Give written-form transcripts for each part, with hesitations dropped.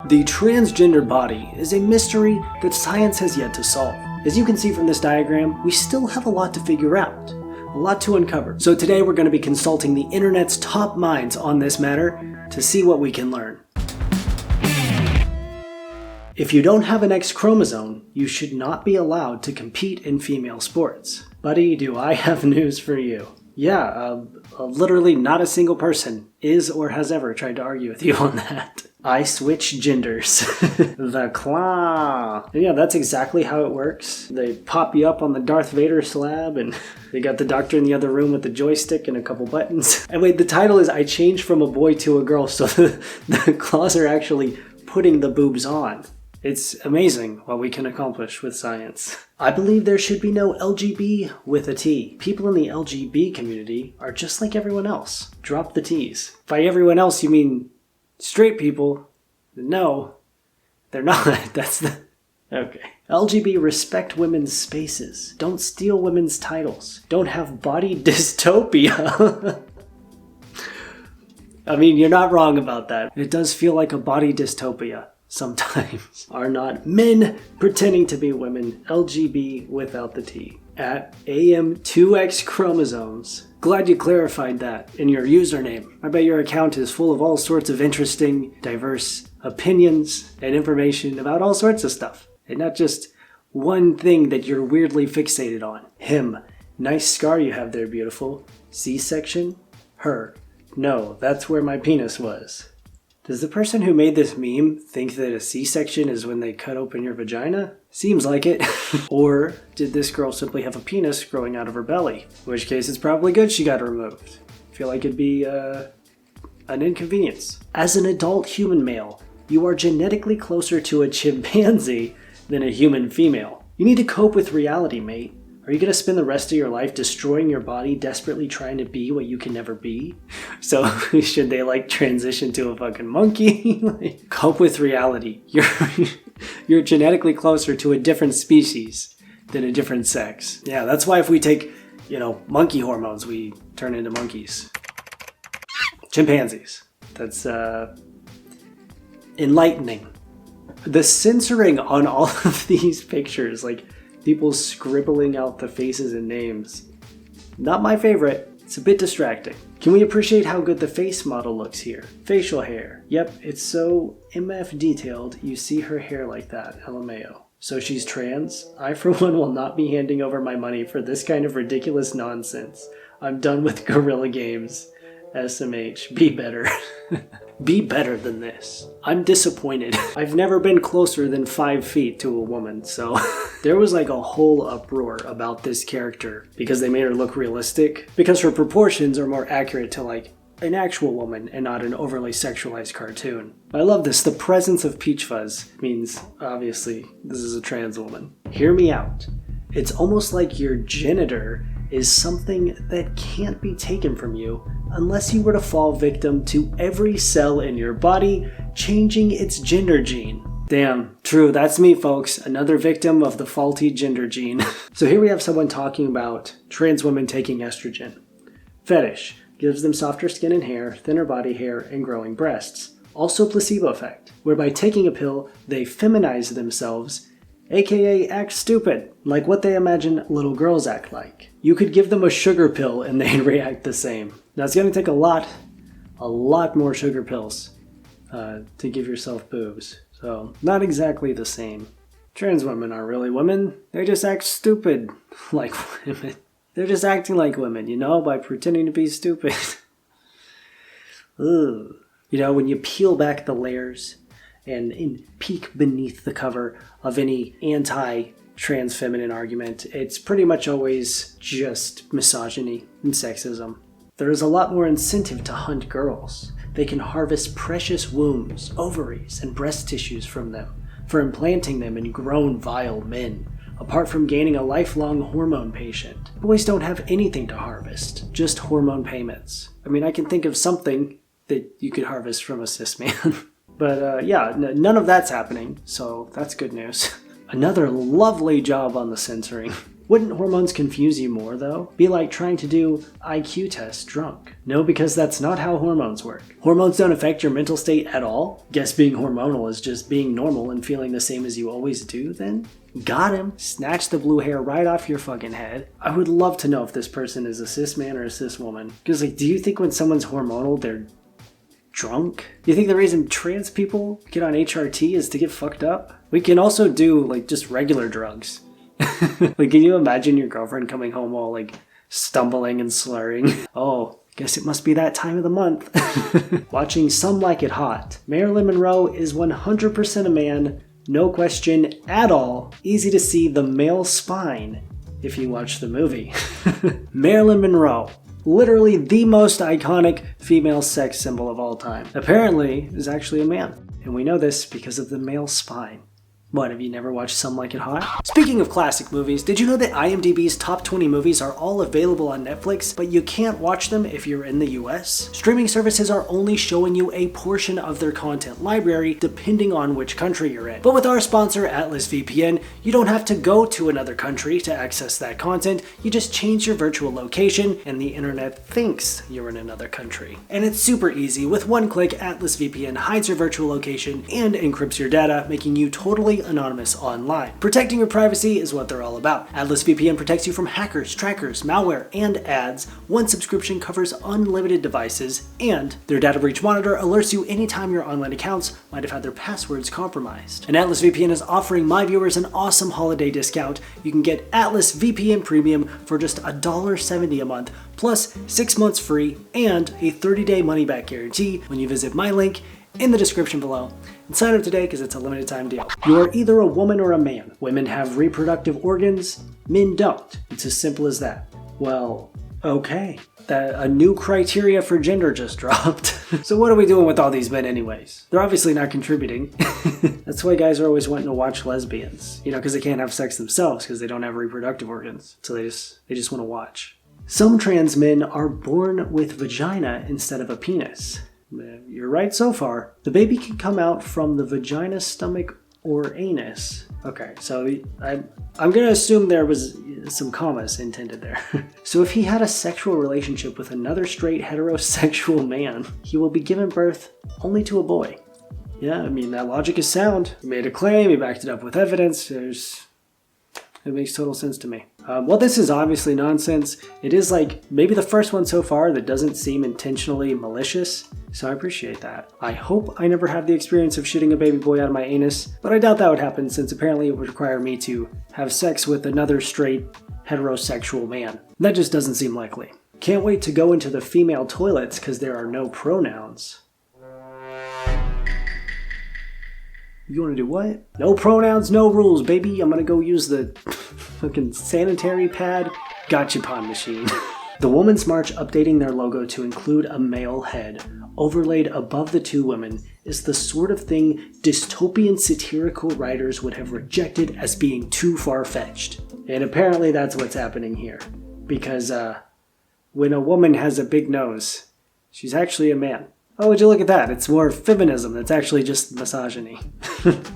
The transgender body is a mystery that science has yet to solve. As you can see from this diagram, we still have a lot to figure out, a lot to uncover. So today we're going to be consulting the internet's top minds on this matter to see what we can learn. If you don't have an X chromosome, you should not be allowed to compete in female sports. Buddy, do I have news for you. Yeah, literally not a single person is or has ever tried to argue with you on that. I switch genders. The claw. And yeah, that's exactly how it works. They pop you up on the Darth Vader slab and they got the doctor in the other room with the joystick and a couple buttons. And wait, the title is I Changed from a Boy to a Girl, so the claws are actually putting the boobs on. It's amazing what we can accomplish with science. I believe there should be no LGB with a T. People in the LGB community are just like everyone else. Drop the T's. By everyone else, you mean straight people? No, they're not. That's the... Okay. LGB respect women's spaces. Don't steal women's titles. Don't have body dystopia. I mean, you're not wrong about that. It does feel like a body dystopia. Sometimes. Are not men pretending to be women, LGB without the T. At AM2X chromosomes. Glad you clarified that in your username. I bet your account is full of all sorts of interesting, diverse opinions and information about all sorts of stuff. And not just one thing that you're weirdly fixated on. Him. Nice scar you have there, beautiful. C-section? Her. No, that's where my penis was. Does the person who made this meme think that a C-section is when they cut open your vagina? Seems like it. Or did this girl simply have a penis growing out of her belly? In which case it's probably good she got it removed. I feel like it'd be an inconvenience. As an adult human male, you are genetically closer to a chimpanzee than a human female. You need to cope with reality, mate. Are you going to spend the rest of your life destroying your body, desperately trying to be what you can never be? So should they transition to a fucking monkey? Cope with reality. You're genetically closer to a different species than a different sex. Yeah, that's why if we take, monkey hormones, we turn into monkeys. Chimpanzees. That's enlightening. The censoring on all of these pictures, people scribbling out the faces and names. Not my favorite. It's a bit distracting. Can we appreciate how good the face model looks here? Facial hair. Yep, it's so MF detailed you see her hair like that, LMAO. So she's trans? I for one will not be handing over my money for this kind of ridiculous nonsense. I'm done with Guerrilla Games. SMH, be better. Be better than this. I'm disappointed. I've never been closer than 5 feet to a woman, so there was a whole uproar about this character because they made her look realistic, because her proportions are more accurate to an actual woman and not an overly sexualized cartoon. I love this. The presence of peach fuzz means, obviously, this is a trans woman. Hear me out. It's almost like your genitor is something that can't be taken from you unless you were to fall victim to every cell in your body changing its gender gene. Damn, true, that's me, folks. Another victim of the faulty gender gene. So here we have someone talking about trans women taking estrogen. Fetish. Gives them softer skin and hair, thinner body hair, and growing breasts. Also placebo effect, whereby taking a pill, they feminize themselves, aka act stupid, like what they imagine little girls act like. You could give them a sugar pill and they'd react the same. Now it's going to take a lot more sugar pills to give yourself boobs. So not exactly the same. Trans women aren't really women. They just act stupid like women. They're just acting like women, by pretending to be stupid. Ugh. When you peel back the layers and peek beneath the cover of any anti-trans feminine argument, it's pretty much always just misogyny and sexism. There is a lot more incentive to hunt girls. They can harvest precious wombs, ovaries, and breast tissues from them for implanting them in grown, vile men, apart from gaining a lifelong hormone patient. Boys don't have anything to harvest, just hormone payments. I mean, I can think of something that you could harvest from a cis man. But none of that's happening, so that's good news. Another lovely job on the censoring. Wouldn't hormones confuse you more, though? Be like trying to do IQ tests drunk. No, because that's not how hormones work. Hormones don't affect your mental state at all? Guess being hormonal is just being normal and feeling the same as you always do, then? Got him. Snatch the blue hair right off your fucking head. I would love to know if this person is a cis man or a cis woman. Because, do you think when someone's hormonal, they're drunk? Do you think the reason trans people get on HRT is to get fucked up? We can also do, just regular drugs. Can you imagine your girlfriend coming home all, stumbling and slurring? Oh, guess it must be that time of the month. Watching Some Like It Hot. Marilyn Monroe is 100% a man. No question at all. Easy to see the male spine if you watch the movie. Marilyn Monroe, literally the most iconic female sex symbol of all time, apparently is actually a man. And we know this because of the male spine. What, have you never watched Some Like It Hot? Speaking of classic movies, did you know that IMDb's top 20 movies are all available on Netflix, but you can't watch them if you're in the US? Streaming services are only showing you a portion of their content library depending on which country you're in. But with our sponsor, Atlas VPN, you don't have to go to another country to access that content. You just change your virtual location and the internet thinks you're in another country. And it's super easy. With one click, Atlas VPN hides your virtual location and encrypts your data, making you totally anonymous online. Protecting your privacy is what they're all about. Atlas VPN protects you from hackers, trackers, malware, and ads. One subscription covers unlimited devices, and their data breach monitor alerts you anytime your online accounts might have had their passwords compromised. And Atlas VPN is offering my viewers an awesome holiday discount. You can get Atlas VPN Premium for just $1.70 a month, plus 6 months free, and a 30-day money-back guarantee when you visit my link in the description below. And sign up today because it's a limited time deal. You are either a woman or a man. Women have reproductive organs, men don't. It's as simple as that. Well, okay. A new criteria for gender just dropped. So what are we doing with all these men anyways? They're obviously not contributing. That's why guys are always wanting to watch lesbians. Because they can't have sex themselves because they don't have reproductive organs. So they just want to watch. Some trans men are born with vagina instead of a penis. You're right so far. The baby can come out from the vagina, stomach, or anus. Okay, so I'm going to assume there was some commas intended there. So if he had a sexual relationship with another straight heterosexual man, he will be given birth only to a boy. Yeah, that logic is sound. He made a claim, he backed it up with evidence. It makes total sense to me. Well, this is obviously nonsense. It is maybe the first one so far that doesn't seem intentionally malicious, so I appreciate that. I hope I never have the experience of shitting a baby boy out of my anus, but I doubt that would happen since apparently it would require me to have sex with another straight heterosexual man. That just doesn't seem likely. Can't wait to go into the female toilets because there are no pronouns. You want to do what? No pronouns, no rules, baby. I'm gonna go use the fucking sanitary pad gotcha pond machine. The Women's March updating their logo to include a male head overlaid above the two women is the sort of thing dystopian satirical writers would have rejected as being too far-fetched. And apparently that's what's happening here. Because when a woman has a big nose, she's actually a man. Oh, would you look at that? It's more feminism. That's actually just misogyny.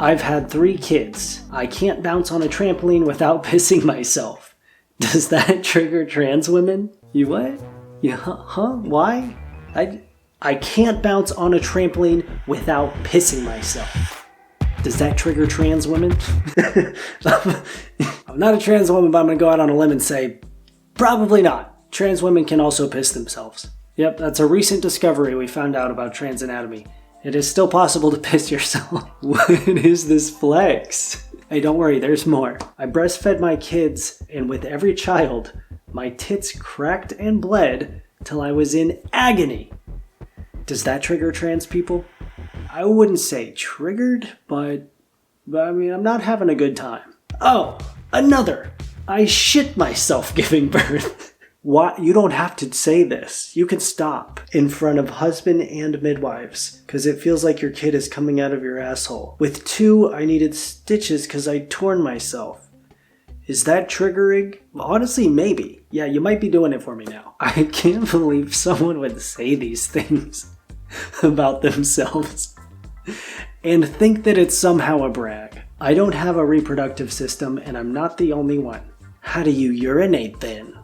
I've had 3 kids. I can't bounce on a trampoline without pissing myself. Does that trigger trans women? You what? Yeah, huh? Why? I can't bounce on a trampoline without pissing myself. Does that trigger trans women? I'm not a trans woman, but I'm gonna go out on a limb and say, probably not. Trans women can also piss themselves. Yep, that's a recent discovery we found out about trans anatomy. It is still possible to piss yourself. What is this flex? Hey, don't worry, there's more. I breastfed my kids, and with every child, my tits cracked and bled till I was in agony. Does that trigger trans people? I wouldn't say triggered, but I'm not having a good time. Oh, another. I shit myself giving birth. Why? You don't have to say this. You can stop in front of husband and midwives because it feels like your kid is coming out of your asshole. With 2, I needed stitches because I torn myself. Is that triggering? Honestly, maybe. Yeah, you might be doing it for me now. I can't believe someone would say these things about themselves and think that it's somehow a brag. I don't have a reproductive system and I'm not the only one. How do you urinate then?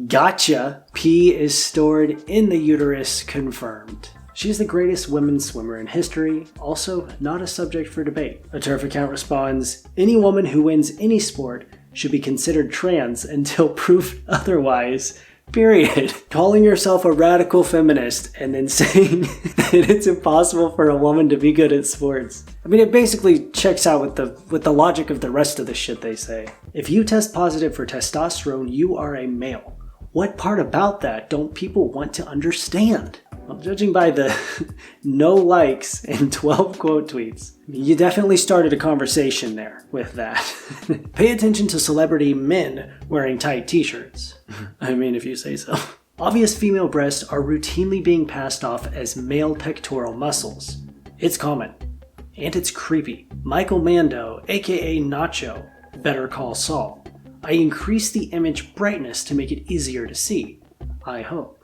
Gotcha! Pee is stored in the uterus, confirmed. She's the greatest women's swimmer in history, also not a subject for debate. A Turf account responds, any woman who wins any sport should be considered trans until proof otherwise. Period. Calling yourself a radical feminist and then saying that it's impossible for a woman to be good at sports. I mean, it basically checks out with the logic of the rest of the shit they say. If you test positive for testosterone, you are a male. What part about that don't people want to understand? Well, judging by the no likes and 12 quote tweets, you definitely started a conversation there with that. Pay attention to celebrity men wearing tight t-shirts. I mean, if you say so. Obvious female breasts are routinely being passed off as male pectoral muscles. It's common. And it's creepy. Michael Mando, aka Nacho, Better Call Saul. I increased the image brightness to make it easier to see. I hope.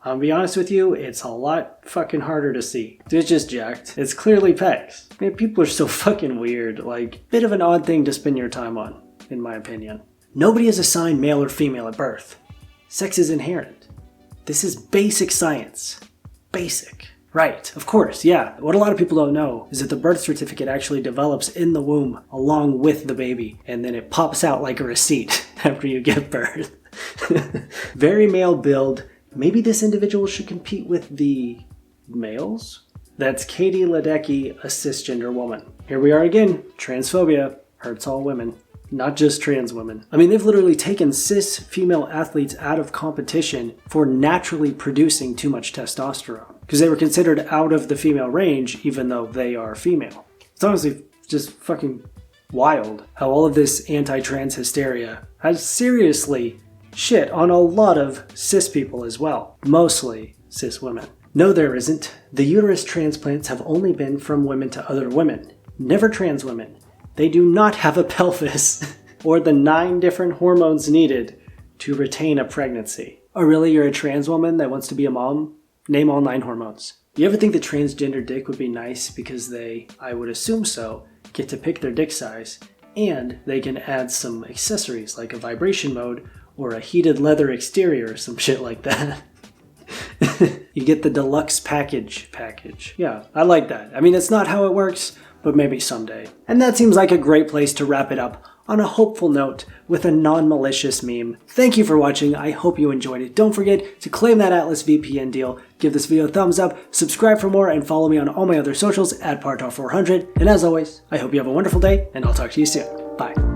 I'll be honest with you, it's a lot fucking harder to see. It's just jacked. It's clearly pecs. Man, people are so fucking weird. Like, bit of an odd thing to spend your time on, in my opinion. Nobody is assigned male or female at birth. Sex is inherent. This is basic science. Basic. Right, of course, yeah. What a lot of people don't know is that the birth certificate actually develops in the womb along with the baby, and then it pops out like a receipt after you give birth. Very male build. Maybe this individual should compete with the males? That's Katie Ledecky, a cisgender woman. Here we are again. Transphobia hurts all women. Not just trans women. I mean, they've literally taken cis female athletes out of competition for naturally producing too much testosterone. Because they were considered out of the female range, even though they are female. It's honestly just fucking wild how all of this anti-trans hysteria has seriously shit on a lot of cis people as well. Mostly cis women. No, there isn't. The uterus transplants have only been from women to other women. Never trans women. They do not have a pelvis or the 9 different hormones needed to retain a pregnancy. Oh really, you're a trans woman that wants to be a mom? Name all 9 hormones. You ever think the transgender dick would be nice because they, I would assume so, get to pick their dick size, and they can add some accessories like a vibration mode or a heated leather exterior or some shit like that. You get the deluxe package. Yeah, I like that. I mean, it's not how it works, but maybe someday. And that seems like a great place to wrap it up on a hopeful note with a non-malicious meme. Thank you for watching. I hope you enjoyed it. Don't forget to claim that Atlas VPN deal. Give this video a thumbs up, subscribe for more, and follow me on all my other socials at Partar400. And as always, I hope you have a wonderful day, and I'll talk to you soon. Bye.